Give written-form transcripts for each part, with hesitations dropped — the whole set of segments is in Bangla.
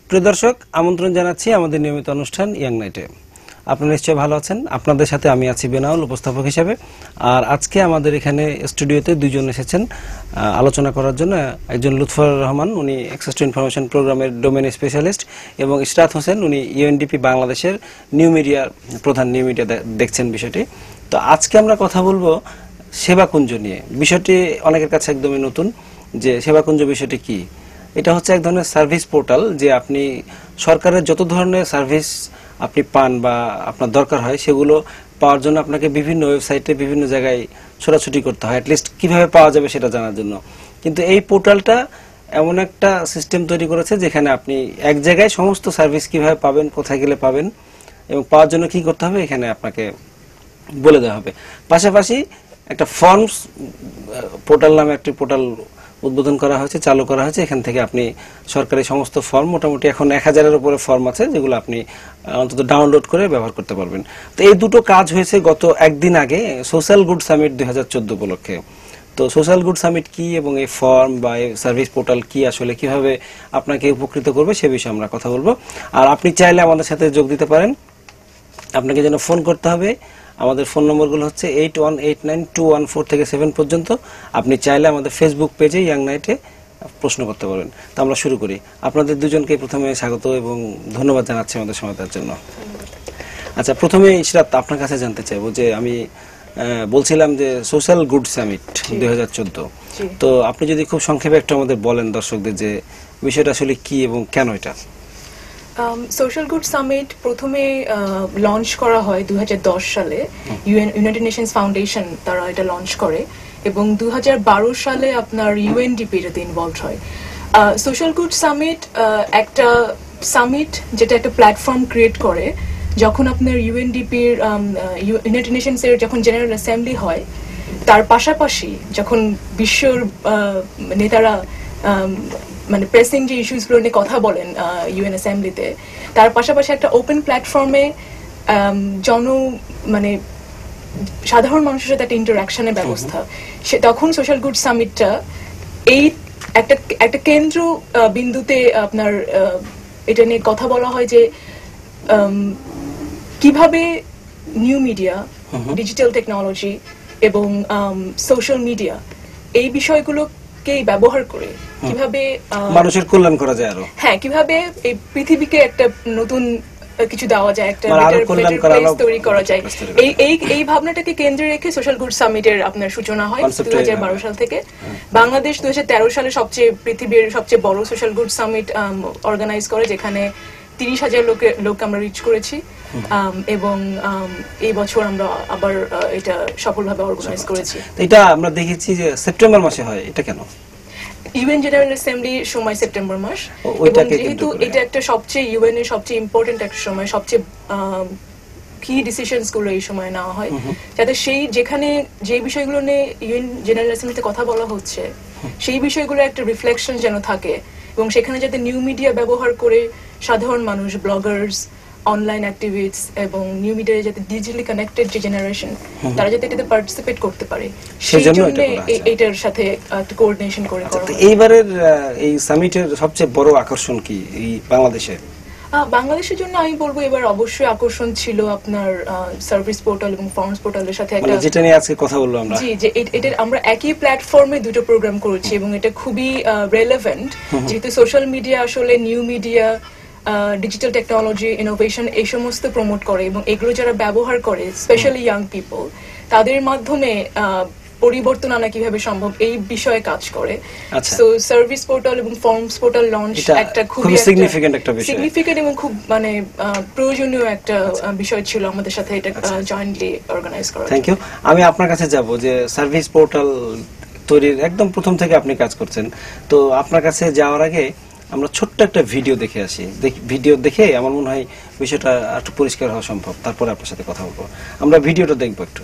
প্রিয় দর্শক, আমন্ত্রণ জানাচ্ছি আমাদের নিয়মিত অনুষ্ঠান ইয়াং নাইটে। আপনারা নিশ্চয়ই ভালো আছেন। আপনাদের সাথে আমি আছি বেনাউল, উপস্থাপক হিসেবে। আর আজকে আমাদের এখানে স্টুডিওতে দুইজন এসেছেন আলোচনা করার জন্য। একজন লুৎফর রহমান, উনি অ্যাক্সেস টু ইনফরমেশন প্রোগ্রামের ডোমেন স্পেশালিস্ট, এবং ইশরাত হোসেন, উনি ইউএনডিপি বাংলাদেশের নিউ মিডিয়া প্রধান, নিউ মিডিয়া দেখছেন বিষয়টি। তো আজকে আমরা কথা বলবো সেবাকুঞ্জ নিয়ে। বিষয়টি অনেকের কাছে একদমই নতুন, যে সেবাকুঞ্জ বিষয়টি কি। এটা হচ্ছে এক ধরনের সার্ভিস পোর্টাল, যে আপনি সরকারের যত ধরনের সার্ভিস আপনি পান বা আপনার দরকার হয়, সেগুলো পাওয়ার জন্য আপনাকে বিভিন্ন ওয়েবসাইটে বিভিন্ন জায়গায় ছোটাছুটি করতে হয়, অ্যাটলিস্ট কিভাবে পাওয়া যাবে সেটা জানার জন্য। কিন্তু এই পোর্টালটা এমন একটা সিস্টেম তৈরি করেছে যেখানে আপনি এক জায়গায় সমস্ত সার্ভিস কিভাবে পাবেন, কোথায় গেলে পাবেন এবং পাওয়ার জন্য কি করতে হবে এখানে আপনাকে বলে দেওয়া হবে। পাশাপাশি একটা ফর্মস পোর্টাল নামে একটি পোর্টাল উদ্বোধন করা হয়েছে, চালু করা হয়েছে। এখান থেকে আপনি সরকারি সমস্ত ফর্ম, মোটামুটি এখন 1000-এর উপরে ফর্ম আছে, যেগুলো আপনি অন্তত ডাউনলোড করে ব্যবহার করতে পারবেন। তো এই দুটো কাজ হয়েছে গত একদিন আগে সোশ্যাল গুড সামিট 2014 উপলক্ষে। তো সোশ্যাল গুড সামিট কি এবং এই ফর্ম বা এই সার্ভিস পোর্টাল কি, আসলে কিভাবে আপনাকে উপকৃত করবে সে বিষয়ে আমরা কথা বলবো। আর আপনি চাইলে আমাদের সাথে যোগ দিতে পারেন। আপনাকে যেন ফোন করতে হবে। আমাদের ফোন নম্বরগুলো হচ্ছে 81892147 থেকে 7 পর্যন্ত। আপনি চাইলে আমাদের ফেসবুক পেজে ইয়াং নাইটে প্রশ্ন করতে পারেন। তো আমরা শুরু করি। আপনাদের দুজনকে প্রথমে স্বাগত এবং ধন্যবাদ জানাচ্ছি আমাদের সময় দেওয়ার জন্য। আচ্ছা, প্রথমে ইশরাত, আপনার কাছে জানতে চাইবো যে আমি বলছিলাম যে সোশ্যাল গুড সামিট 2014, তো আপনি যদি খুব সংক্ষেপে একটু আমাদের বলেন দর্শকদের যে বিষয়টা আসলে কি এবং কেন এটা। সোশ্যাল গুড সামিট প্রথমে লঞ্চ করা হয় 2010 সালে। ইউনাইটেড নেশনস ফাউন্ডেশন তারা এটা লঞ্চ করে, এবং 2012 সালে আপনার ইউএনডিপি এটাতে ইনভলভ হয়। সোশ্যাল গুড সামিট একটা সামিট যেটা একটা প্ল্যাটফর্ম ক্রিয়েট করে। যখন আপনার ইউএনডিপির ইউনাইটেড নেশনসের যখন জেনারেল অ্যাসেম্বলি হয়, তার পাশাপাশি যখন বিশ্বর নেতারা মানে প্রেসিং যে ইস্যুসগুলো নিয়ে কথা বলেন ইউএন অ্যাসেম্বলিতে, তার পাশাপাশি একটা ওপেন প্ল্যাটফর্মে মানে সাধারণ মানুষের সাথে একটা ইন্টারাকশনের ব্যবস্থা, তখন সোশ্যাল গুড সামিটটা এই একটা কেন্দ্র বিন্দুতে আপনার এটা নিয়ে কথা বলা হয় যে কিভাবে নিউ মিডিয়া, ডিজিটাল টেকনোলজি এবং সোশ্যাল মিডিয়া এই বিষয়গুলোকে ব্যবহার করে কিভাবে মানুষের কল্যাণ করা যায়, আরো কিভাবে এই পৃথিবীকে একটা নতুন কিছু দেওয়া যায়, একটা তৈরি করা যায়। এই ভাবনাটাকে কেন্দ্রে রেখে সোশ্যাল গুড সামিটের আপনার সূচনা হয় 2012 সাল থেকে। বাংলাদেশ 2013 সালে পৃথিবীর সবচেয়ে বড় সোশ্যাল গুড সামিট অর্গানাইজ করে, যেখানে 30,000 লোক আমরা রিচ করেছি, এবং এই বছর আমরা আবার এটা সফলভাবে অর্গানাইজ করেছি। এটা আমরা দেখেছি যে সেপ্টেম্বর মাসে হয়, এটা কেন? ইউএন জেনারেল অ্যাসেম্বলি সময় সেপ্টেম্বর মাস, যেহেতু এটা একটা সবচেয়ে ইউএন এর সবচেয়ে ইম্পর্টেন্ট একটা সময়, সবচেয়ে কি ডিসিশনস গুলো এই সময় নেওয়া হয়, যাতে যেখানে যে বিষয়গুলো নিয়ে ইউএন জেনারেল অ্যাসেম্বলিতে কথা বলা হচ্ছে সেই বিষয়গুলো একটা রিফ্লেকশন যেন থাকে, এবং সেখানে যাতে নিউ মিডিয়া ব্যবহার করে সাধারণ মানুষ, ব্লগার্স, অনলাইন অ্যাক্টিভিস্টস এবং নিউ মিডিয়ায় যাতে ডিজিটালি কানেক্টেড যে জেনারেশন, তারা যাতে এটাতে পার্টিসিপেট করতে পারে, সেই জন্য এটার সাথে একটা কোঅর্ডিনেশন করে করা হয়। এইবারের এই সামিটের সবচেয়ে বড় আকর্ষণ কি এই বাংলাদেশে? বাংলাদেশের জন্য আমি বলবো এবার অবশ্যই আকর্ষণ ছিল আপনার সার্ভিস পোর্টাল এবং ফর্মস পোর্টালের সাথে একটা, যেটা নিয়ে আজকে কথা বলবো আমরা। জি, যে এটা আমরা একই প্ল্যাটফর্মে দুটো প্রোগ্রাম করেছি, এবং এটা খুবই রেলেভেন্ট, যেহেতু সোশ্যাল মিডিয়া আসলে new media, digital technology, innovation এই সমস্ত প্রমোট করে, এবং এগুলো যারা ব্যবহার করে স্পেশালি ইয়াং পিপল, তাদের মাধ্যমে পরিবর্তন আনা কিভাবে সম্ভব এই বিষয়ে কাজ করে। সো সার্ভিস পোর্টাল এবং ফর্মস পোর্টাল লঞ্চ একটা খুবই সিগনিফিকেন্ট এবং খুব মানে প্রয়োজনীয় একটা বিষয় ছিল আমাদের সাথে এটা জয়েন্টলি অর্গানাইজ করা। Thank you. আমি আপনার কাছে যাব যে সার্ভিস পোর্টাল তৈরির একদম প্রথম থেকে আপনি কাজ করছেন, তো আপনার কাছে যাওয়ার আগে আমরা ছোট্ট একটা ভিডিও দেখে আসি। ভিডিও দেখে আমার মনে হয় বিষয়টা একটু পরিষ্কার হওয়া সম্ভব, তারপরে আপনার সাথে কথা বলবো। আমরা ভিডিওটা দেখবো একটু।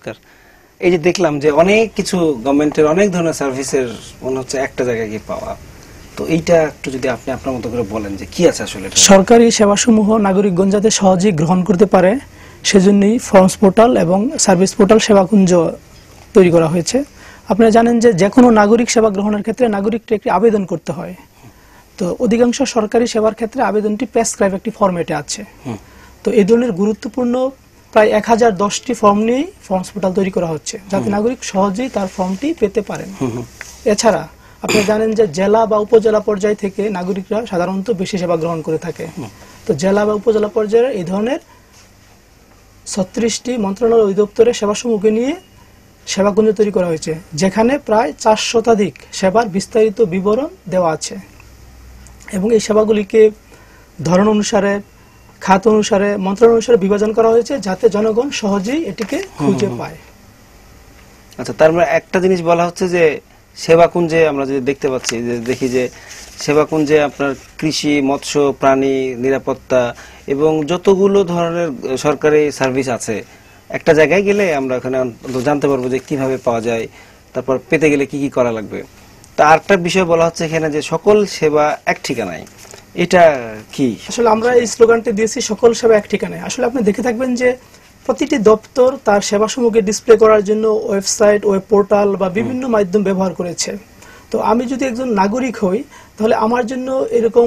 চমৎকার। এই যে দেখলাম যে অনেক কিছু গভর্নমেন্টের অনেক ধরনের সার্ভিসের মনে হচ্ছে একটা জায়গায় গিয়ে পাওয়া, তো এইটা একটু যদি আপনি আপনার মতো করে বলেন যে কি আছে আসলে এটা? সরকারি সেবাসমূহ নাগরিকগণ যাতে সহজেই গ্রহণ করতে পারে সেজন্যই ফর্মস পোর্টাল এবং সার্ভিস পোর্টাল সেবাকুঞ্জ তৈরি করা হয়েছে। আপনারা জানেন যে কোনো নাগরিক সেবা গ্রহণের ক্ষেত্রে নাগরিককে একটি আবেদন করতে হয়। তো অধিকাংশ সরকারি সেবার ক্ষেত্রে আবেদনটি প্রেসক্রাইব একটি ফরম্যাটে আছে। তো এই ধরনের গুরুত্বপূর্ণ প্রায় 1010টি ফর্ম নিয়েই ফর্মস পোর্টাল তৈরি করা হচ্ছে, যাতে নাগরিক সহজেই তার ফর্মটি পেতে পারেন। এছাড়া আপনারা জানেন যে জেলা বা উপজেলা পর্যায় থেকে নাগরিকরা সাধারণত বেশি সেবা গ্রহণ করে থাকে। তো জেলা বা উপজেলা পর্যায়ে এই ধরনের 36টি মন্ত্রণালয় অধিদপ্তরের সেবাসমূহকে নিয়ে সেবাকুঞ্জ তৈরি করা হয়েছে, যেখানে প্রায় 4 শতাধিক সেবার বিস্তারিত বিবরণ দেওয়া আছে এবং এই সেবাগুলিকে ধরন অনুসারে, খাত অনুসারে, মন্ত্রণালয় অনুসারে বিভাজন করা হয়েছে, যাতে জনগণ সহজেই এটিকে খুঁজে পায়। আচ্ছা, তার মানে একটা জিনিস বলা হচ্ছে যে সেবাকুঞ্জে আমরা যদি দেখতে পাচ্ছি, যে দেখি যে সেবাকুঞ্জে আপনার কৃষি, মৎস্য, প্রাণী, নিরাপত্তা এবং যতগুলো ধরনের সরকারি সার্ভিস আছে, একটা জায়গায় গেলে আমরা ওখানে জানতে পারবো যে কিভাবে পাওয়া যায়, তারপর পেতে গেলে কি কি করা লাগবে। তা আরেকটা বিষয় বলা হচ্ছে এখানে যে সকল সেবা এক ঠিকানায়, এটা কি? আসলে আমরা এই স্লোগানটি দিয়েছি সকল সেবা এক ঠিকানায়। আসলে আপনি দেখে থাকবেন যে প্রতিটি দপ্তর তার সেবাসমূহকে ডিসপ্লে করার জন্য ওয়েবসাইট, ওয়েব পোর্টাল বা বিভিন্ন মাধ্যম ব্যবহার করেছে। তো আমি যদি একজন নাগরিক হই, তাহলে আমার জন্য এরকম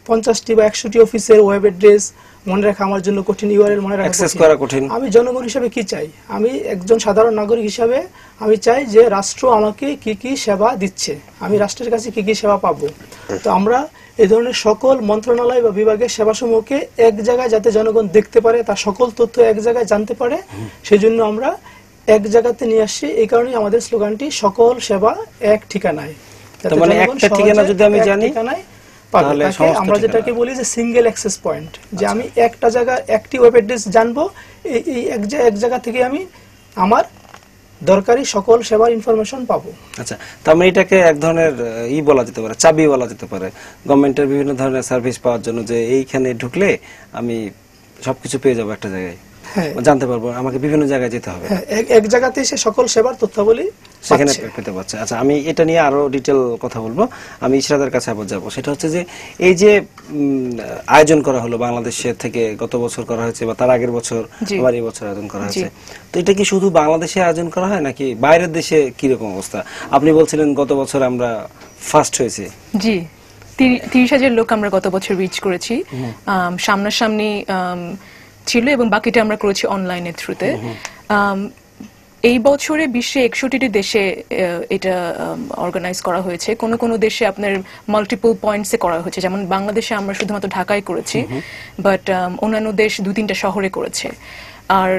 50টি বা 100টি অফিসের ওয়েব অ্যাড্রেস মনে রাখা আমার জন্য কঠিন, ইউআরএল মনে রাখা কঠিন। আমি জনগণ হিসেবে কি চাই? আমি একজন সাধারণ নাগরিক হিসেবে আমি চাই যে রাষ্ট্র আমাকে কি কি সেবা দিচ্ছে, আমি রাষ্ট্রের কাছে কি কি সেবা পাবো। তো আমরা এই ধরনের সকল মন্ত্রণালয় বা বিভাগের সেবাসমূহকে এক জায়গায় যাতে জনগণ দেখতে পারে, তার সকল তথ্য এক জায়গায় জানতে পারে, সেই জন্য আমরা এক জায়গাতে নিয়ে আসছি। এই কারণে আমাদের স্লোগানটি সকল সেবা এক ঠিকানায়। মানে একটা ঠিকানা যদি আমি জানি, তাহলে আমরা যেটাকে বলি যে সিঙ্গেল অ্যাক্সেস পয়েন্ট, যে আমি একটা জায়গা একটি ওয়েব অ্যাড্রেস জানবো, এই এক জায়গা থেকে আমি আমার দরকারি সকল সেবার ইনফরমেশন পাবো। আচ্ছা, তার মানে এটাকে এক ধরনের বলা যেতে পারে, চাবি বলা যেতে পারে গভর্নমেন্টের বিভিন্ন ধরনের সার্ভিস পাওয়ার জন্য, যে এইখানে ঢুকলে আমি সবকিছু পেয়ে যাবো একটা জায়গায়, জানতে পারবো, আমাকে বিভিন্ন জায়গায় যেতে হবে, এক জায়গাতে সে সকল সেবার তথ্যাবলী সেখানে পেতে পারছে। আচ্ছা, আমি এটা নিয়ে আরো ডিটেল কথা বলবো, আমি ইশরাতের কাছে আবার যাবো। সেটা হচ্ছে যে এই যে আয়োজন করা হলো বাংলাদেশের থেকে, গত বছর করা হয়েছে বা তার আগের বছর, আবার এই বছর আয়োজন করা হয়েছে, তো এটা কি শুধু বাংলাদেশে আয়োজন করা হয় নাকি বাইরের দেশে কিরকম অবস্থা? আপনি বলছিলেন গত বছর আমরা ফার্স্ট হয়েছি। জি, 30,000 লোক আমরা গত বছর রিচ করেছি, সামনাসামনি ছিল, এবং বাকিটা আমরা করেছি অনলাইনের থ্রুতে। এই বছরে বিশ্বে 61টি দেশে এটা অর্গানাইজ করা হয়েছে। কোনো দেশে আপনার মাল্টিপল পয়েন্টসে করা হয়েছে, যেমন বাংলাদেশে আমরা শুধুমাত্র ঢাকায় করেছি, বাট অন্যান্য দেশ 2-3টা শহরে করেছে। আর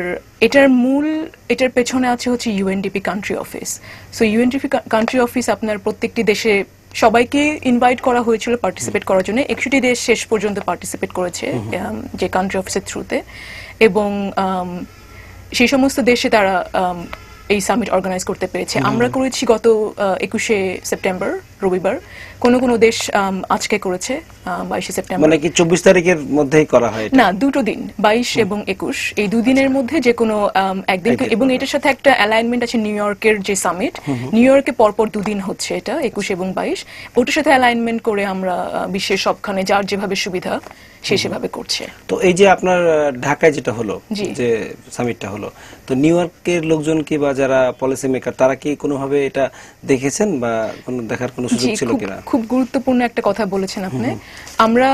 এটার পেছনে আছে হচ্ছে UNDP country office. So UNDP country office আপনার প্রত্যেকটি দেশে সবাইকে ইনভাইট করা হয়েছিল পার্টিসিপেট করার জন্য। 61টি দেশ শেষ পর্যন্ত পার্টিসিপেট করেছে যে কান্ট্রি অফিসের থ্রুতে, এবং সেই সমস্ত দেশে তারা এই সামিট অর্গানাইজ করতে পেরেছে। আমরা করেছি গত 21শে সেপ্টেম্বর রবিবার, কোনো দেশ আজকে করেছে 22শে সেপ্টেম্বর। মানে কি 24 তারিখের মধ্যেই করা হয়? না, 2টো দিন, 22 এবং 21, এই 2 দিনের মধ্যে যে কোনো একদিন। এবং এটার সাথে একটা অ্যালাইনমেন্ট আছে নিউ ইয়র্কের যে সামিট, নিউ ইয়র্কে পরপর 2 দিন হচ্ছে এটা, 21 এবং 22, ওটার সাথে অ্যালাইনমেন্ট করে আমরা বিশ্বের সবখানে যার যেভাবে সুবিধা সে সেভাবে করছে। তো এই যে আপনার ঢাকায় যেটা হলো, যে সামিটটা হলো, তো নিউ ইয়র্কের লোকজন কি বা যারা পলিসি মেকার, তারা কি কোনোভাবে এটা দেখেছেন বা কোনো দেখার কোনো সুযোগ ছিল কিনা? খুব গুরুত্বপূর্ণ একটা কথা বলেছেন আপনি। আমরা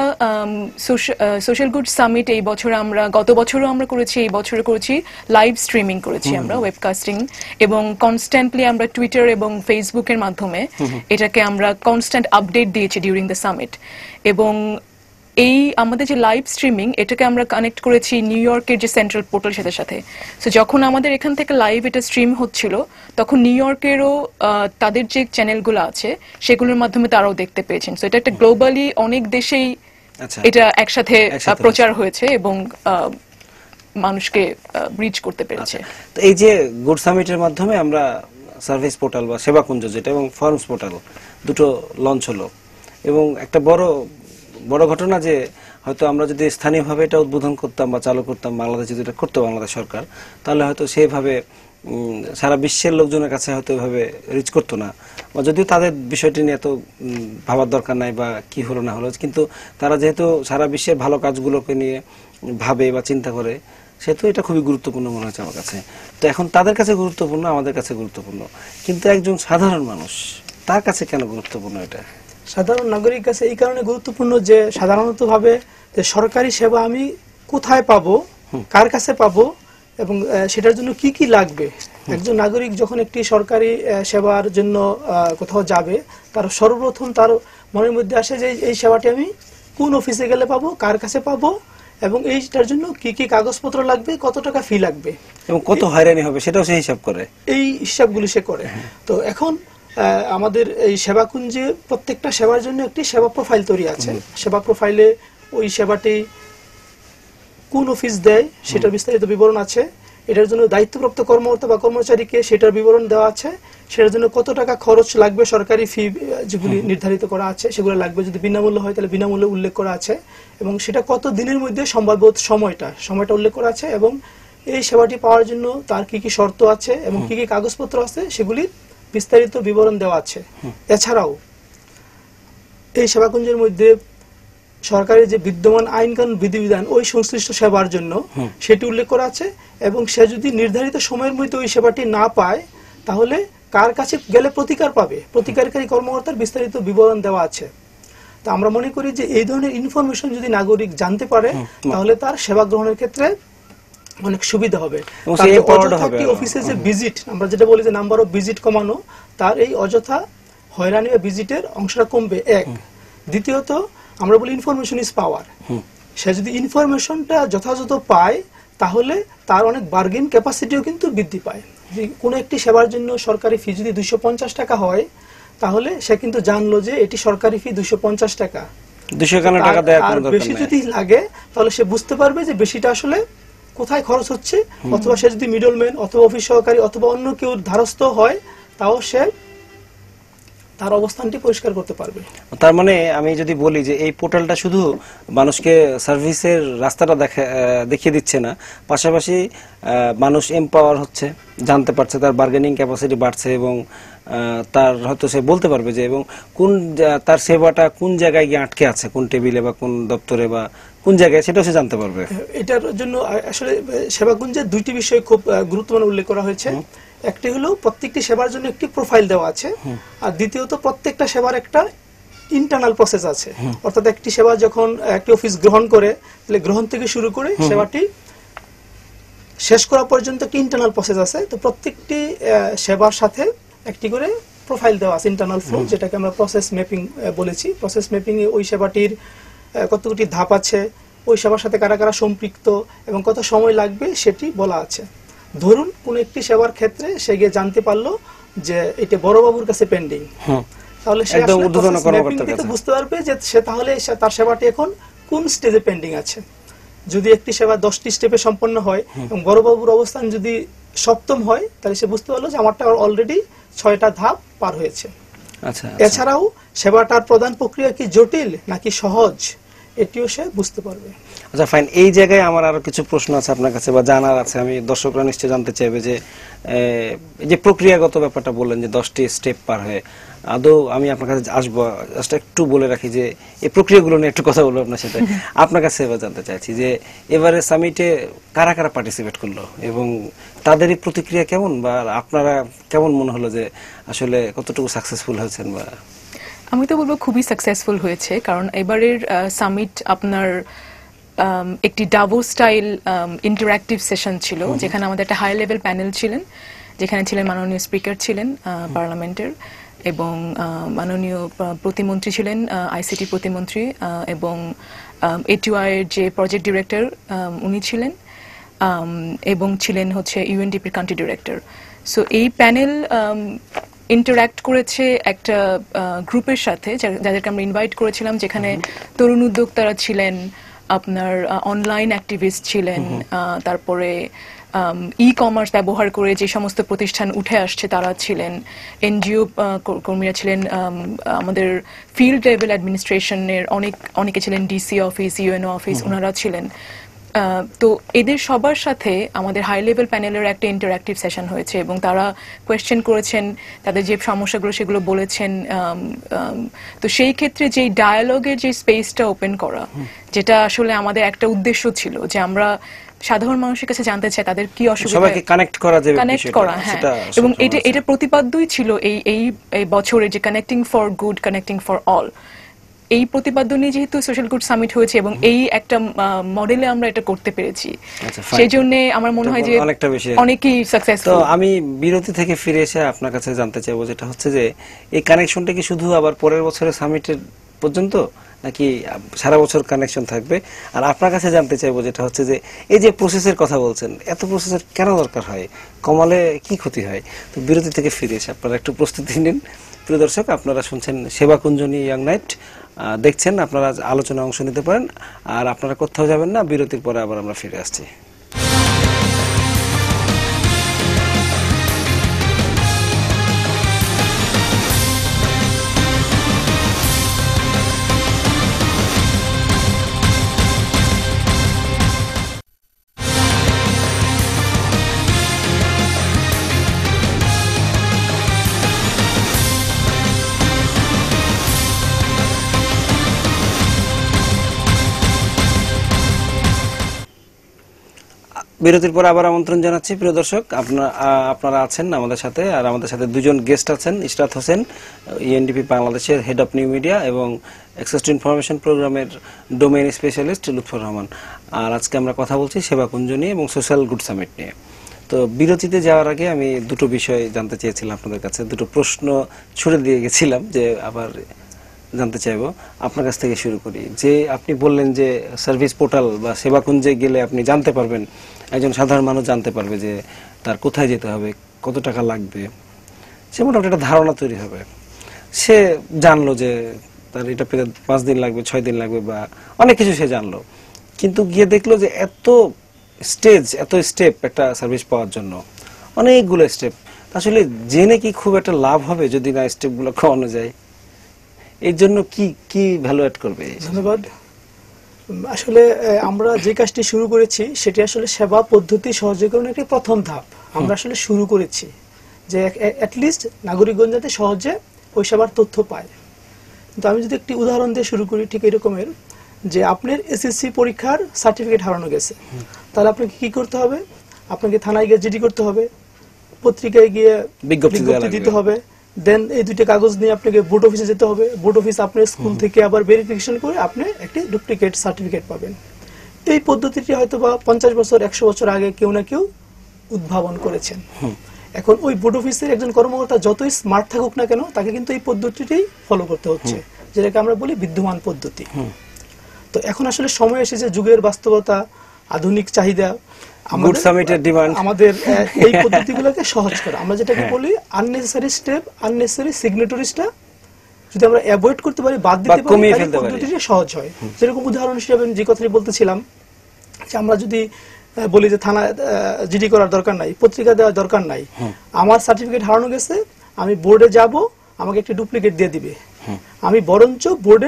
সোশ্যাল গুড সামিট এই বছর, আমরা গত বছরও আমরা করেছি, এই বছরও করেছি, লাইভ স্ট্রিমিং করেছি আমরা, ওয়েবকাস্টিং, এবং কনস্ট্যান্টলি আমরা টুইটার এবং ফেসবুকের মাধ্যমে এটাকে আমরা কনস্ট্যান্ট আপডেট দিয়েছি ডিউরিং দ্য সামিট। এবং এই আমাদের যে লাইভ স্ট্রিমিং, এটাকে আমরা কানেক্ট করেছি নিউ ইয়র্কের যে সেন্ট্রাল পোর্টাল সেটার সাথে। সো যখন আমাদের এখান থেকে লাইভ এটা স্ট্রিম হচ্ছিল, তখন নিউ ইয়র্কেরও তাদের যে চ্যানেলগুলো আছে সেগুলোর মাধ্যমে তারাও দেখতে পেয়েছেন। সো এটা একটা গ্লোবালি অনেক দেশেই এটা একসাথে প্রচার হয়েছে এবং মানুষকে রিচ করতে পেরেছে। তো এই যে গুড সামিটের মাধ্যমে আমরা সার্ভিস পোর্টাল বা সেবাকুঞ্জ যেটা এবং ফর্মস পোর্টাল দুটো লঞ্চ হলো, এবং একটা বড় বড় ঘটনা যে হয়তো আমরা যদি স্থানীয়ভাবে এটা উদ্বোধন করতাম বা চালু করতাম, বাংলাদেশ যদি এটা করতো বাংলাদেশ সরকার, তাহলে হয়তো সেইভাবে সারা বিশ্বের লোকজনের কাছে হয়তো এভাবে রিচ করতো না, বা যদিও তাদের বিষয়টি নিয়ে এত ভাবার দরকার নাই বা কি হলো না হলো, কিন্তু তারা যেহেতু সারা বিশ্বের ভালো কাজগুলোকে নিয়ে ভাবে বা চিন্তা করে, সেহেতু এটা খুবই গুরুত্বপূর্ণ মনে হচ্ছে আমার কাছে। তো এখন তাদের কাছে গুরুত্বপূর্ণ, আমাদের কাছে গুরুত্বপূর্ণ, কিন্তু একজন সাধারণ মানুষ তার কাছে কেন গুরুত্বপূর্ণ এটা? সাধারণ নাগরিক কাছে এই কারণে গুরুত্বপূর্ণ যে সাধারণত ভাবে যে সরকারি সেবা আমি কোথায় পাবো, কার কাছে পাবো, এবং সেটার জন্য কি কি লাগবে। একজন নাগরিক যখন একটি সরকারি সেবার জন্য কোথাও যাবে, তার সর্বপ্রথম তার মনের মধ্যে আসে যে এই সেবাটি আমি কোন অফিসে গেলে পাবো, কার কাছে পাবো, এবং এইটার জন্য কি কি কাগজপত্র লাগবে, কত টাকা ফি লাগবে, এবং কত হয়রানি হবে সেটাও সে হিসাব করে, এই হিসাবগুলি সে করে। তো এখন আমাদের এই সেবাকুঞ্জে প্রত্যেকটা সেবার জন্য একটি সেবা প্রোফাইল তৈরি আছে। সেবা প্রোফাইলে ওই সেবাটি কোন অফিস দেয় সেটার বিস্তারিত বিবরণ আছে, এটার জন্য দায়িত্বপ্রাপ্ত কর্মকর্তা বা কর্মচারীকে সেটার বিবরণ দেওয়া আছে, সেটার জন্য কত টাকা খরচ লাগবে, সরকারি ফি যেগুলি নির্ধারিত করা আছে সেগুলো লাগবে, যদি বিনামূল্য হয় তাহলে বিনামূল্যে উল্লেখ করা আছে, এবং সেটা কত দিনের মধ্যে সম্ভাব্য সময়টা উল্লেখ করা আছে, এবং এই সেবাটি পাওয়ার জন্য তার কি কি শর্ত আছে এবং কি কি কাগজপত্র আছে সেগুলি বিস্তারিত বিবরণ দেওয়া আছে। এছাড়াও এই সেবাকুঞ্জের মধ্যে সরকারের যে বিদ্যমান আইন কানুন বিধিবিধান ওই সংশ্লিষ্ট সেবার জন্য সেটি উল্লেখ করা আছে, এবং সে যদি নির্ধারিত সময়ের মধ্যে ওই সেবাটি না পায় তাহলে কার কাছে গেলে প্রতিকার পাবে, প্রতিকারকারী কর্মকর্তার বিস্তারিত বিবরণ দেওয়া আছে। তো আমরা মনে করি যে এই ধরনের ইনফরমেশন যদি নাগরিক জানতে পারে তাহলে তার সেবা গ্রহণের ক্ষেত্রে অনেক সুবিধা হবে। অফিসে যে ভিজিট, আমরা যেটা বলি যে নাম্বার অফ ভিজিট কমানো, তার এই অযথা হয়রানি বা ভিজিটের অংশটা কমবে, এক। দ্বিতীয়ত আমরা বলি ইনফরমেশন ইজ পাওয়ার, সে যদি ইনফরমেশনটা যথাযথ পায় তাহলে তার অনেক বার্গেন ক্যাপাসিটিও কিন্তু বৃদ্ধি পায়। কোনো একটি সেবার জন্য সরকারি ফি যদি 250 টাকা হয় তাহলে সে কিন্তু জানলো যে এটি সরকারি ফি 250 টাকা, 251 টাকা দেয়া কোনো দরকার বেশি যদি লাগে তাহলে সে বুঝতে পারবে যে বেশিটা আসলে কোথায় খরচ হচ্ছে, অথবা সে যদি মিডলম্যান অথবা অফিস সহকারী অথবা অন্য কেউ ধারস্থ হয় তাও সে তার অবস্থানটি পরিষ্কার করতে পারবে। তার মানে আমি যদি বলি যে এই পোর্টালটা শুধু মানুষকে সার্ভিসের রাস্তাটা দেখিয়ে দিচ্ছে না, পাশাপাশি মানুষ এমপাওয়ার হচ্ছে, জানতে পারছে, তার বার্গেনিং ক্যাপাসিটি বাড়ছে, এবং তার হয়তো সে বলতে পারবে যে এবং কোন তার সেবাটা কোন জায়গায় গিয়ে আটকে আছে, কোন টেবিলে বা কোন দপ্তরে বা কোন জায়গায়, সেটাও সে জানতে পারবে। এটার জন্য আসলে সেবাকুঞ্জে দুইটি বিষয় খুব গুরুত্বপূর্ণ উল্লেখ করা হয়েছে। একটি হলো প্রত্যেকটি সেবার জন্য একটি প্রোফাইল দেওয়া আছে, আর দ্বিতীয়ত প্রত্যেকটা সেবার একটা ইন্টারনাল প্রসেস আছে। অর্থাৎ একটি সেবা যখন একটি অফিস গ্রহণ করে তাহলে গ্রহণ থেকে শুরু করে সেবাটি শেষ করা পর্যন্ত একটি ইন্টারনাল প্রসেস আছে। তো প্রত্যেকটি সেবার সাথে একটি করে প্রোফাইল দেওয়া আছে, ইন্টারনাল ফ্লো, যেটাকে আমরা প্রসেস ম্যাপিং বলেছি। প্রসেস ম্যাপিং এ ওই সেবাটির কতগুলি ধাপ আছে, ওই সেবার সাথে কারা কারা সম্পৃক্ত এবং কত সময় লাগবে সেটি বলা আছে। ধরুন কোন একটি সেবার ক্ষেত্রে সে গিয়ে জানতে পারলো যে এটা বড়বাবুর কাছে পেন্ডিং, তাহলে সে বুঝতে পারবে যে সে তাহলে তার সেবাটি এখন কোন স্টেজে পেন্ডিং আছে। যদি একটি সেবা 10টি স্টেপে সম্পন্ন হয় এবং বড়বাবুর অবস্থান যদি 7ম হয় তাহলে সে বুঝতে পারলো যে আমারটা অলরেডি 6টা ধাপ পার হয়েছে। আচ্ছা, এছাড়াও সেবাটার প্রদান প্রক্রিয়া কি জটিল নাকি সহজ এটিও সে বুঝতে পারবে। আচ্ছা ফাইন, এই জায়গায় আমার আরো কিছু প্রশ্ন আছে আপনার কাছে বা জানার আছে, আমি দর্শকরা নিশ্চয়ই জানতে চাইবে যে এই যে প্রক্রিয়াগত ব্যাপারটা বললেন যে 10টি স্টেপ পার হয়ে, আদৌ আমি আপনার কাছে আসবো, জাস্ট একটু বলে রাখি যে এই প্রক্রিয়াগুলো নিয়ে একটু কথা বলবো আপনার সাথে। আপনার কাছে এবার জানতে চাইছি যে এবারে সামিটে কারা কারা পার্টিসিপেট করলো এবং তাদেরই প্রতিক্রিয়া কেমন, বা আপনারা কেমন মনে হলো যে আসলে কতটুকু সাকসেসফুল হয়েছেন? বা আমি তো বলবো খুবই সাকসেসফুল হয়েছে, কারণ এবারের সামিট আপনার একটি ডাভো স্টাইল ইন্টারঅ্যাক্টিভ সেশন ছিল, যেখানে আমাদের একটা হাই লেভেল প্যানেল ছিলেন, যেখানে ছিলেন মাননীয় স্পিকার ছিলেন পার্লামেন্টের, এবং মাননীয় প্রতিমন্ত্রী ছিলেন, আইসিটি প্রতিমন্ত্রী, এবং এটিওআই এর যে প্রজেক্ট ডিরেক্টর উনি ছিলেন, এবং ছিলেন হচ্ছে ইউএনডিপির কান্ট্রি ডিরেক্টর। সো এই প্যানেল ইন্টারঅ্যাক্ট করেছে একটা গ্রুপের সাথে যাদেরকে আমরা ইনভাইট করেছিলাম, যেখানে তরুণ উদ্যোক্তারা ছিলেন, আপনার অনলাইন অ্যাক্টিভিস্ট ছিলেন, তারপরে ই কমার্স ব্যবহার করে যে সমস্ত প্রতিষ্ঠান উঠে আসছে তারা ছিলেন, এনজিও কর্মীরা ছিলেন, আমাদের ফিল্ড লেভেল অ্যাডমিনিস্ট্রেশনের অনেকে ছিলেন, ডিসি অফিস, ইউএনও অফিস, ওনারা ছিলেন। তো এদের সবার সাথে আমাদের হাই লেভেল প্যানেলের একটা ইন্টারঅ্যাক্টিভ সেশন হয়েছে এবং তারা কোয়েশ্চেন করেছেন, তাদের যে সমস্যাগুলো সেগুলো বলেছেন। তো সেই ক্ষেত্রে যে ডায়ালগের যে স্পেসটা ওপেন করা, যেটা আসলে আমাদের একটা উদ্দেশ্য ছিল যে আমরা সাধারণ মানুষের কাছে জানতে চাই তাদের কি অসুবিধা, সবাইকে কানেক্ট করা যাবে, কানেক্ট করা, হ্যাঁ। এবং এটা প্রতিপাদ্যই ছিল এই বছরে যে connecting for good, connecting for all. এই প্রতিপাদ্য নিয়ে যেহেতু সোশ্যাল গুড সামিট হয়েছে এবং এই একটা মডেলে আমরা এটা করতে পেরেছি, সেই জন্য আমার মনে হয় যে অনেকই সাকসেসফুল। তো আমি বিরতি থেকে ফিরে এসে আপনার কাছে জানতে চাইবো, যেটা হচ্ছে যে এই কানেকশনটা কি শুধু আবার পরের বছরের সামিটের পর্যন্ত, নাকি সারা বছর কানেকশন থাকবে? আর আপনার কাছে জানতে চাইবো যেটা হচ্ছে যে এই যে প্রসেসের কথা বলছেন, এত প্রসেসের কেন দরকার হয়, কমালে কি ক্ষতি হয়? তো বিরতি থেকে ফিরে এসে আপনারা একটু প্রস্তুতি নিন। প্রিয় দর্শক, আপনারা শুনছেন সেবাকুঞ্জনী ইয়াং নাইট, দেখছেন, আপনারা আলোচনায় অংশ নিতে পারেন, আর আপনারা কোথাও যাবেন না। বিরতির পরে আবার আমরা ফিরে আসছি। বিরতির পর আবার আমন্ত্রণ জানাচ্ছি। প্রিয় দর্শক, আপনারা আছেন আমাদের সাথে, আর আমাদের সাথে দুজন গেস্ট আছেন, ইশরাত হোসেন, ইএনডিপি বাংলাদেশের হেড অফ নিউ মিডিয়া, এবং অ্যাক্সেস টু ইনফরমেশন প্রোগ্রামের ডোমেইন স্পেশালিস্ট লুৎফর রহমান। আর আজকে আমরা কথা বলছি সেবাকুঞ্জ নিয়ে এবং সোশ্যাল গুড সামিট নিয়ে। তো বিরতিতে যাওয়ার আগে আমি দুটো বিষয় জানতে চেয়েছিলাম আপনাদের কাছে, দুটো প্রশ্ন ছুড়ে দিয়ে গেছিলাম, যে আবার জানতে চাইবো। আপনার কাছ থেকে শুরু করি। যে আপনি বললেন যে সার্ভিস পোর্টাল বা সেবাকুঞ্জে গেলে আপনি জানতে পারবেন, একজন সাধারণ মানুষ জানতে পারবে যে তার কোথায় যেতে হবে, কত টাকা লাগবে, সে মোটামুটি একটা ধারণা তৈরি হবে। সে জানলো যে তার এটা পেতে 5 দিন লাগবে, 6 দিন লাগবে, বা অনেক কিছু সে জানলো, কিন্তু গিয়ে দেখলো যে এত স্টেপ একটা সার্ভিস পাওয়ার জন্য, অনেকগুলো স্টেপ। আসলে জেনে কি খুব একটা লাভ হবে যদি না স্টেপগুলো কমানো যায়? এর জন্য কি ভ্যালু অ্যাড করবে? ধন্যবাদ। আসলে আমরা যে কাজটি শুরু করেছি সেটি আসলে সেবা পদ্ধতি সহজীকরণের একটি প্রথম ধাপ আমরা আসলে শুরু করেছি, যে অ্যাটলিস্ট নাগরিকগণ যাতে সহজে ওই সেবার তথ্য পায়। কিন্তু আমি যদি একটি উদাহরণ দিয়ে শুরু করি, ঠিক এরকমের, যে আপনার এসএসসি পরীক্ষার সার্টিফিকেট হারানো গেছে, তাহলে আপনাকে কি করতে হবে? আপনাকে থানায় গিয়ে জিডি করতে হবে, পত্রিকায় গিয়ে বিজ্ঞপ্তি দিতে হবে, দেন এই দুইটা কাগজ নিয়ে আপনাকে বোর্ড অফিসে যেতে হবে, বোর্ড অফিস আপনার স্কুল থেকে আবার ভেরিফিকেশন করে আপনি একটি ডুপ্লিকেট সার্টিফিকেট পাবেন। এই পদ্ধতিটি হয়তো বা 50 বছর 100 বছর আগে কেউ না কেউ উদ্ভাবন করেছেন। এখন ওই বোর্ড অফিসের একজন কর্মকর্তা যতই স্মার্ট থাকুক না কেন, তাকে কিন্তু এই পদ্ধতিটি ফলো করতে হচ্ছে, যেটাকে আমরা বলি বিদ্যমান পদ্ধতি। তো এখন আসলে সময় এসেছে, যুগের বাস্তবতা, আধুনিক চাহিদা, আমাদের এই পদ্ধতিগুলোকে সহজ করা। আমরা যেটাকে বলি আননেসেসারি স্টেপ, আননেসেসারি সিগনেটরিজটা যদি আমরা অ্যাভয়েড করতে পারি, বাদ দিতে পারি, তাহলে পদ্ধতিটি সহজ হয়। যেরকম উদাহরণ হিসেবে যে কথাটি বলতেছিলাম, যে আমরা যদি বলি যে থানা জিডি করার দরকার নাই, পত্রিকা দেওয়ার দরকার নাই, আমার সার্টিফিকেট হারানো গেছে, আমি বোর্ডে যাব, আমাকে একটি ডুপ্লিকেট দিয়ে দিবে। আমি বরঞ্চ বোর্ডে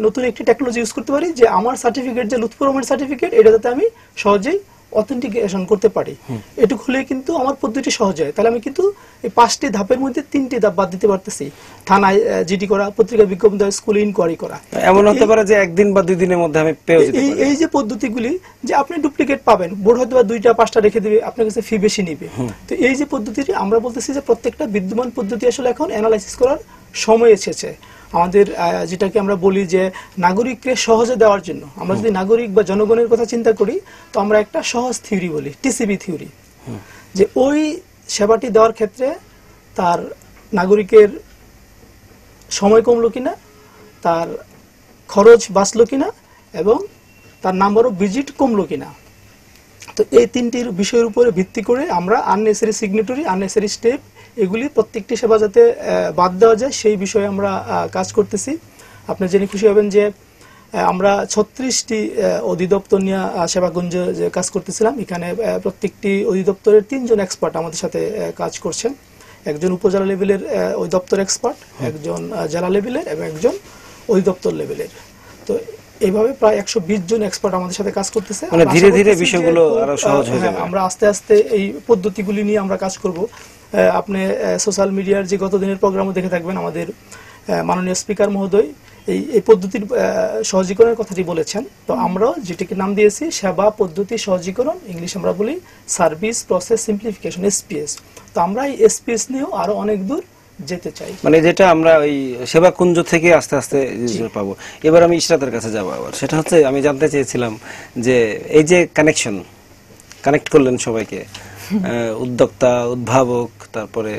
নতুন একটি টেকনোলজি ইউজ করতে পারি, যে আমার সার্টিফিকেট, যে লুৎফর রহমানের সার্টিফিকেট, এটা যাতে আমি সহজেই অথেন্টিকেশন করতে পারি। এটুকু হলে কিন্তু আমার পদ্ধতি সহজ হয়। তাহলে আমি কিন্তু এই 5টি ধাপের মধ্যে 3টি ধাপ বাদ দিতে পারতেছি। থানায় জিডি করা, পত্রিকা বিজ্ঞপ্তি দেওয়া, স্কুলে ইনকোয়ারি করা। এমন হতে পারে যে 1 দিন বা 2 দিনের মধ্যে আমি পেয়ে যেতে পারি। এই যে পদ্ধতিগুলি, যে আপনি ডুপ্লিকেট পাবেন, বোর্ড হয়তো বা 2টা 5টা রেখে দিবে, আপনার কাছে ফি বেশি নিবে। তো এই যে পদ্ধতিটি আমরা বলতেছি যে প্রত্যেকটা বিদ্যমান পদ্ধতি আসলে এখন অ্যানালাইসিস করার সময় এসেছে আমাদের, যেটাকে আমরা বলি যে নাগরিককে সহজে দেওয়ার জন্য। আমরা যদি নাগরিক বা জনগণের কথা চিন্তা করি, তো আমরা একটা সহজ থিওরি বলি, টিসিবি থিওরি, যে ওই সেবাটি দেওয়ার ক্ষেত্রে তার নাগরিকের সময় কমলো কিনা, তার খরচ বাঁচলো কিনা, এবং তার নাম্বার অফ ভিজিট কমলো কিনা। তো এই 3টির বিষয়ের উপরে ভিত্তি করে আমরা আননেসেসারি সিগনেটরি, আননেসেসারি স্টেপ, এগুলি প্রত্যেকটি সেবা যাতে বাদ দেওয়া যায় সেই বিষয়ে আমরা কাজ করতেছি। আপনি জেনে খুশি হবেন যে আমরা 36টি অধিদপ্তর নিয়ে সেবাকুঞ্জে যে কাজ করতেছিলাম। এখানে প্রত্যেকটি অধিদপ্তরের 3 জন এক্সপার্ট আমাদের সাথে কাজ করছেন। একজন উপজেলা লেভেলের অধিদপ্তর এক্সপার্ট, একজন জেলা লেভেলের এবং একজন অধিদপ্তর লেভেলের। তো এইভাবে প্রায় 120 জন এক্সপার্ট আমাদের সাথে কাজ করতেছে। মানে ধীরে ধীরে বিষয়গুলো আরো সহজ হয়ে যাবে। আমরা আস্তে আস্তে এই পদ্ধতিগুলি নিয়ে আমরা কাজ করব। আপনি সোশ্যাল মিডিয়ার যে গত দিনের প্রোগ্রামও দেখে থাকবেন, আমাদের মাননীয় স্পিকার মহোদয় এই পদ্ধতির সহজীকরণের কথাটি বলেছেন। তো আমরাও যেটিকে নাম দিয়েছি সেবা পদ্ধতি সহজীকরণ, ইংলিশ আমরা বলি সার্ভিস প্রসেস সিম্পলিফিকেশন, এসপিএস। তো আমরা এই এসপিএস নিয়েও আরো অনেক দূর যেতে চাই। মানে যেটা আমরা ওই সেবাকুঞ্জ থেকে আস্তে আস্তে পাবো। এবার আমি ইশরাতের কাছে যাবো। আবার সেটা হচ্ছে, আমি জানতে চেয়েছিলাম যে এই যে কানেক্ট করলেন সবাইকে, উদ্যোক্তা, উদ্ভাবক, তারপরে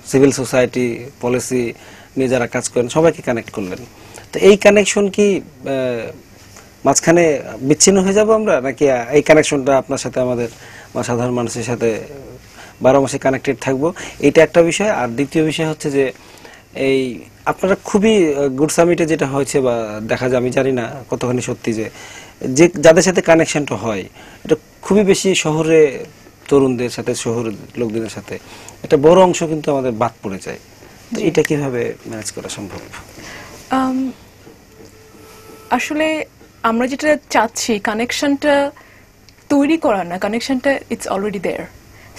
সিভিল সোসাইটি, পলিসি নিয়ে যারা কাজ করেন সবাইকে কানেক্ট করলেন। তো এই কানেকশন কি মাঝখানে বিচ্ছিন্ন হয়ে যাবো আমরা, নাকি এই কানেকশনটা আপনার সাথে আমাদের সাধারণ মানুষের সাথে 12 মাসে কানেক্টেড থাকবো? এটা একটা বিষয়। আর দ্বিতীয় বিষয় হচ্ছে যে এই আপনারা খুবই গুড সামিটে যেটা হয়েছে বা দেখা যায়, আমি জানি না কতখানি সত্যি, যে যাদের সাথে কানেকশনটা হয় এটা খুবই বেশি শহরে তরুণদের সাথে, শহরের লোকদের সাথে একটা বড় অংশ কিন্তু আমাদের বাদ পড়ে যায়। তো এটা কিভাবে ম্যানেজ করা সম্ভব? আসলে আমরা যেটা চাচ্ছি কানেকশনটা তৈরি করার না, কানেকশনটা ইটস অলরেডি দেয়ার।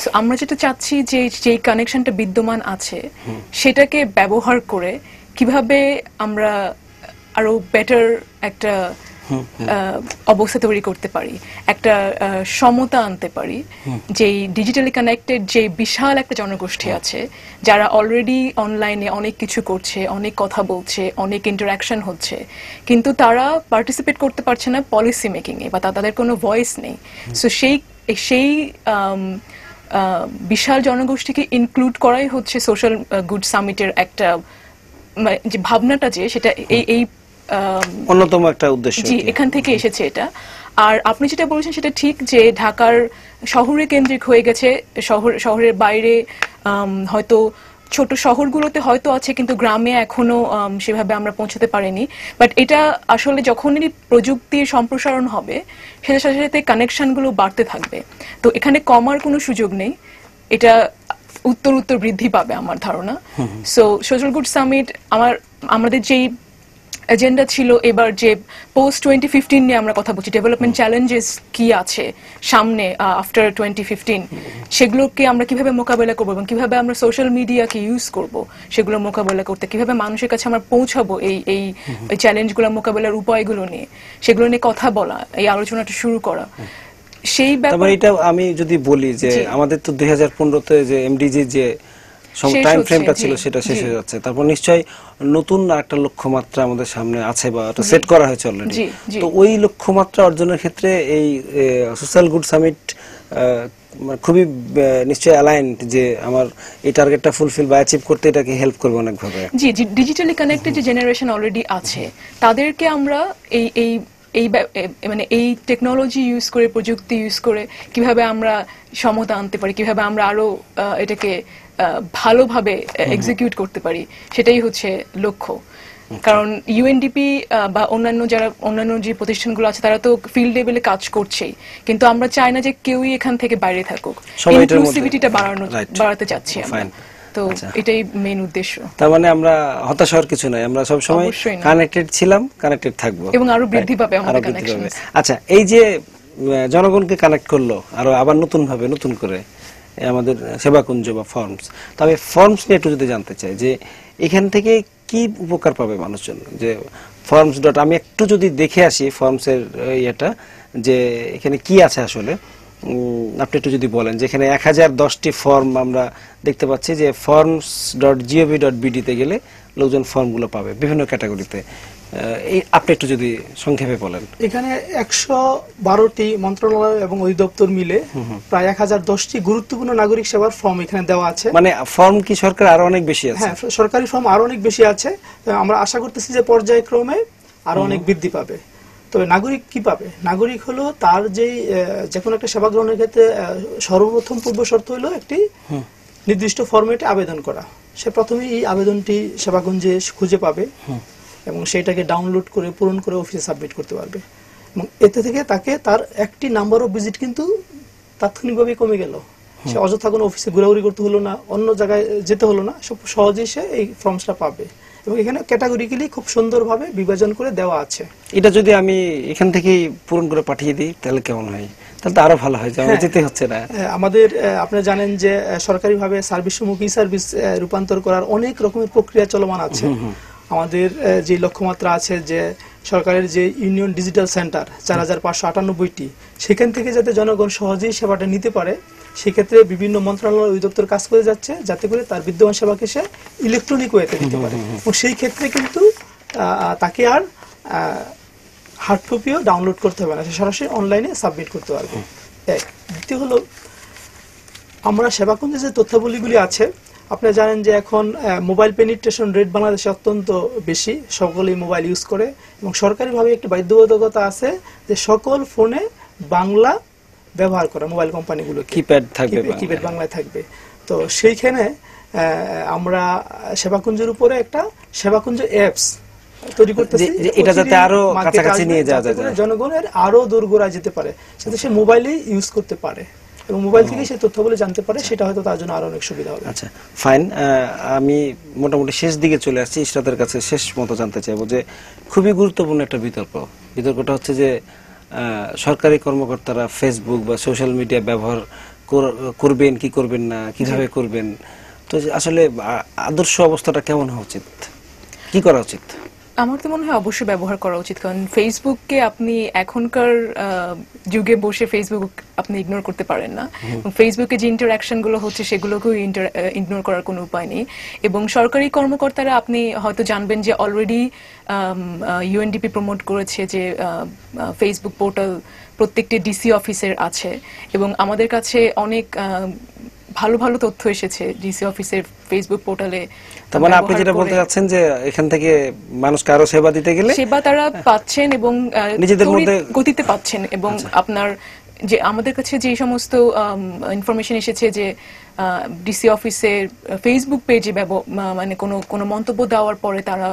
সো আমরা যেটা চাচ্ছি যে যেই কানেকশনটা বিদ্যমান আছে সেটাকে ব্যবহার করে কিভাবে আমরা আরো বেটার একটা অবস্থা তৈরি করতে পারি, একটা সমতা আনতে পারি। যেই ডিজিটালি কানেক্টেড যে বিশাল একটা জনগোষ্ঠী আছে যারা অলরেডি অনলাইনে অনেক কিছু করছে, অনেক কথা বলছে, অনেক ইন্টারাকশন হচ্ছে, কিন্তু তারা পার্টিসিপেট করতে পারছে না পলিসি মেকিং এ, বা তাদের কোনো ভয়েস নেই। সো সেই বিশাল জনগোষ্ঠীকে ইনক্লুড করাই হচ্ছে সোশ্যাল গুড সামিটের একটা যে ভাবনাটা, যে সেটা এই অন্যতম একটা উদ্দেশ্য। জি, এখান থেকে এসেছে এটা। আর আপনি যেটা বলেছেন সেটা ঠিক, যে ঢাকার শহরে কেন্দ্রিক হয়ে গেছে, শহরের বাইরে হয়তো ছোট শহরগুলোতে হয়তো আছে, কিন্তু গ্রামে এখনো সেভাবে আমরা পৌঁছতে পারিনি। বাট এটা আসলে যখনই প্রযুক্তির সম্প্রসারণ হবে সেটার সাথে সাথে কানেকশনগুলো বাড়তে থাকবে। তো এখানে কমার কোনো সুযোগ নেই, এটা উত্তর বৃদ্ধি পাবে আমার ধারণা। সো সোশ্যাল গুড সামিট আমাদের যেই এজেন্ডা ছিল এবার, যে পোস্ট 2015 নিয়ে আমরা কথা বলছি, ডেভেলপমেন্ট চ্যালেঞ্জেস কি আছে সামনে আফটার 2015, সেগুলোকে আমরা কিভাবে মোকাবেলা করবো এবং কিভাবে আমরা সোশ্যাল মিডিয়াকে ইউজ করব সেগুলো মোকাবেলা করতে, কিভাবে মানুষের কাছে আমরা পৌঁছাবো এই চ্যালেঞ্জগুলো মোকাবেলার উপায়গুলো নিয়ে, সেগুলো নিয়ে কথা বলা, এই আলোচনাটা শুরু করা। সেই ব্যাপারে এটা আমি যদি বলি যে আমাদের তো 2015-তে যে এমডিজি যে টাইম ফ্রেমটা ছিল সেটা শেষ হয়ে যাচ্ছে, তারপর নিশ্চয়ই নতুন একটা লক্ষ্যমাত্রা আমাদের সামনে আছে বা এটা সেট করা হয়েছে অলরেডি। তো ওই লক্ষ্যমাত্রা অর্জনের ক্ষেত্রে এই সোশ্যাল গুড সামিট খুবই নিশ্চয়ই অ্যালাইন্ড, যে আমার এই টার্গেটটা ফুলফিল বা অ্যাচিভ করতে এটাকে হেল্প করবে অনেকভাবে। জি, ডিজিটালি কানেক্টেড যে জেনারেশন অলরেডি আছে তাদেরকে আমরা মানে এই টেকনোলজি ইউজ করে, প্রযুক্তি ইউজ করে কিভাবে আমরা সমতা আনতে পারি, কিভাবে আমরা আরো এটাকে ভালোভাবে এক্সিকিউট করতে পারি, সেটাই হচ্ছে লক্ষ্য। কারণ ইউএনডিপি বা অন্যান্য যে প্রতিষ্ঠানগুলো আছে তারা তো ফিল্ড লেভেলে কাজ করছেই, কিন্তু আমরা চাই না যে কেউই এখান থেকে বাইরে থাকুক, ইনক্লুসিভিটিটা বাড়াতে চাচ্ছি আমরা। তো এটাই মেইন উদ্দেশ্য। তার মানে আমরা হতাশ হওয়ার কিছু নাই, আমরা সব সময় কানেক্টেড ছিলাম, কানেক্টেড থাকবো, এবং আরো বৃদ্ধি পাবে আমাদের কানেকশন। আচ্ছা, এই যে জনগণকে কানেক্ট করলো আরো আবার নতুন করে আমাদের সেবাকুঞ্জ বা ফর্মস, তবে ফর্মস নিয়ে একটু যদি জানতে চাই যে এখান থেকে কি উপকার পাবে মানুষজন, যে ফর্মস আমি একটু যদি দেখে আসি ফর্মসের ইয়েটা, যে এখানে কি আছে আসলে আপনি একটু যদি বলেন। যেখানে 1010টি ফর্ম আমরা দেখতে পাচ্ছি, যে forms.gov.bd তে গেলে লোকজন ফর্মগুলো পাবে বিভিন্ন ক্যাটাগরিতে। আপনি একটু যদি সংক্ষেপে বলেন। এখানে 112টি মন্ত্রণালয় এবং অধিদপ্তর মিলে প্রায় 1010টি গুরুত্বপূর্ণ নাগরিক সেবার ফর্ম এখানে দেওয়া আছে। মানে ফর্ম কি সরকার আরো অনেক বেশি আছে? হ্যাঁ, সরকারি ফর্ম আরো অনেক বেশি আছে। আমরা আশা করতেছি যে পর্যায়ক্রমে আরো অনেক বৃদ্ধি পাবে। তবে নাগরিক কি পাবে? নাগরিক হলো তার যে কোনো একটা সেবা গ্রহণের ক্ষেত্রে সর্বপ্রথম পূর্ব শর্ত হলো একটি নির্দিষ্ট ফরম্যাটে আবেদন করা। সে প্রথমে এই আবেদনটি সেবাকুঞ্জে খুঁজে পাবে। এবং সেইটাকে ডাউনলোড করে পূরণ করে অফিসে সাবমিট করতে পারবে। এবং এতে থেকে তাকে তার একটি নাম্বার অফ ভিজিট কিন্তু তাৎক্ষণিকভাবে কমে গেল। সে অযথা কোনো অফিসে ঘোরাঘুরি করতে হলো না, অন্য জায়গায় যেতে হলো না, সব সহজেই সে এই ফর্মসটা পাবে। এবং এখানে ক্যাটাগরিক্যালি খুব সুন্দরভাবে বিভাজন করে দেওয়া আছে। এটা যদি আমি এখান থেকেই পূরণ করে পাঠিয়ে দিই তাহলে কেমন হয়? তাহলে তো আরো ভালো হয় যে আমার যেতে হচ্ছে না। আমাদের আপনারা জানেন যে সরকারিভাবে সার্ভিস সমূহ ই সার্ভিস রূপান্তর করার অনেক রকমের প্রক্রিয়া চলমান আছে। আমাদের যে লক্ষ্যমাত্রা আছে যে সরকারের যে ইউনিয়ন ডিজিটাল সেন্টার 4598টি, সেখান থেকে যাতে জনগণ সহজেই সেবাটা নিতে পারে, সেক্ষেত্রে বিভিন্ন মন্ত্রণালয় অধিদপ্তর কাজ করে যাচ্ছে যাতে করে তার বিদ্যমান সেবাকে সে ইলেকট্রনিক ওয়েতে দিতে পারে। এবং সেই ক্ষেত্রে কিন্তু তাকে আর হার্ড কপিও ডাউনলোড করতে হবে না, সে সরাসরি অনলাইনে সাবমিট করতে পারবে। এক। দ্বিতীয় হলো, আমরা সেবাকুঞ্জে যে তথ্যাবলীগুলি আছে, আপনারা জানেন যে এখন মোবাইল পেনিট্রেশন রেট বাংলাদেশে অত্যন্ত বেশি, সকলেই মোবাইল ইউজ করে এবং সরকারিভাবে একটি বাধ্যবাধকতা আছে যে সকল ফোনে বাংলা ব্যবহার করা, মোবাইল কোম্পানিগুলো কিপ্যাড থাকবে, কিপ্যাড বাংলায় থাকবে। তো সেইখানে আমরা সেবাকুঞ্জের উপরে একটা সেবাকুঞ্জ অ্যাপস তৈরি করতেছি, এটা যাতে আরো কাছাকাছি নিয়ে যাওয়া যায়, জনগণের আরো দূরগোড়ায় যেতে পারে, যাতে সে মোবাইলেই ইউজ করতে পারে এবং মোবাইল থেকে সেই তথ্যগুলো জানতে পারে, সেটা হয়তো তার জন্য আরো অনেক সুবিধা হবে। আচ্ছা, ফাইন। আমি মোটামুটি শেষ দিকে চলে আসছি। ইশরাতের কাছে শেষ মতো জানতে চাইবো যে খুবই গুরুত্বপূর্ণ একটা বিতর্কটা হচ্ছে যে সরকারি কর্মকর্তারা ফেসবুক বা সোশ্যাল মিডিয়া ব্যবহার করবেন কি করবেন না, কিভাবে করবেন, তো আসলে আদর্শ অবস্থাটা কেমন হওয়া উচিত, কি করা উচিত? আমার তো মনে হয় অবশ্যই ব্যবহার করা উচিত, কারণ ফেসবুককে আপনি এখনকার যুগে বসে ফেসবুক আপনি ইগনোর করতে পারেন না। ফেসবুকে যে ইন্টারঅ্যাকশন গুলো হচ্ছে সেগুলোকেও ইগনোর করার কোনো উপায় নেই। এবং সরকারি কর্মকর্তারা, আপনি হয়তো জানবেন যে অলরেডি ইউএনডিপি প্রমোট করেছে যে ফেসবুক পোর্টাল প্রত্যেকটি ডিসি অফিসের আছে, এবং আমাদের কাছে অনেক ভালো ভালো তথ্য এসেছে ডিসি অফিসের ফেসবুক পোর্টালে। তার মানে আপনি যেটা বলতে চাচ্ছেন যে এখান থেকে মানুষকে আরো সেবা দিতে গেলে সেবা তারা পাচ্ছেন এবং নিজেদের মধ্যে গতিতে পাচ্ছেন। এবং আপনার যে আমাদের কাছে যে সমস্ত ইনফরমেশন এসেছে যে ডিসি অফিসের ফেসবুক পেজে মানে কোনো মন্তব্য দেওয়ার পরে তারা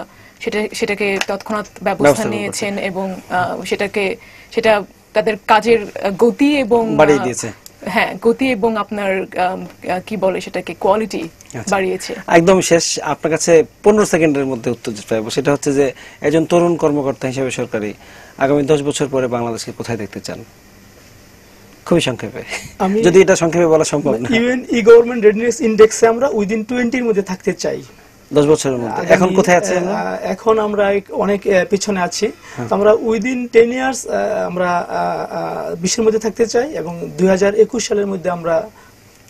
সেটাকে তৎক্ষণাৎ ব্যবস্থা নিয়েছেন এবং সেটা তাদের কাজের গতি এবং বাড়িয়ে দিয়েছে। হ্যাঁ, গতি এবং আপনার কি বলে সেটাকে কোয়ালিটি বাড়িয়েছে। একদম শেষ, আপনার কাছে 15 সেকেন্ডের মধ্যে উত্তর পাবো, সেটা হচ্ছে যে একজন তরুণ কর্মকর্তা হিসেবে সরকারি আগামী 10 বছর পরে বাংলাদেশকে কোথায় দেখতে চান? খুবই সংক্ষেপে, যদি এটা সংক্ষেপে বলা সম্ভব না। ইউএন ই গভর্নমেন্ট রেডিনেস ইনডেক্সে আমরা উইদিন 20 এর মধ্যে থাকতে চাই 10 বছরের মধ্যে। এখন কোথায় আছি আমরা? এখন আমরা অনেক পিছনে আছি। আমরা উইদিন 10 ইয়ার্স আমরা 20 এর মধ্যে থাকতে চাই এবং 2021 সালের মধ্যে আমরা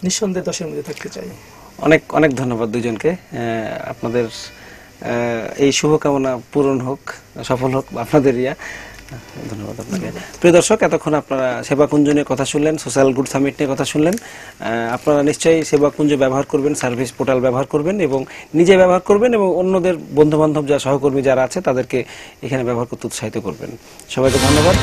নিঃসন্দেহে 10 এর মধ্যে থাকতে চাই। অনেক অনেক ধন্যবাদ দুইজনকে। আপনাদের এই শুভকামনা পূরণ হোক, সফল হোক আপনাদের ইয়া। ধন্যবাদ আপনাকে। প্রিয় দর্শক, এতক্ষণ আপনারা সেবাকুঞ্জ নিয়ে কথা শুনলেন, সোশ্যাল গুড সামিট নিয়ে কথা শুনলেন। আপনারা নিশ্চয়ই সেবাকুঞ্জ ব্যবহার করবেন, সার্ভিস পোর্টাল ব্যবহার করবেন এবং নিজে ব্যবহার করবেন এবং অন্যদের বন্ধু বান্ধব যা সহকর্মী যারা আছে তাদেরকে এখানে ব্যবহার করতে উৎসাহিত করবেন। সবাইকে ধন্যবাদ।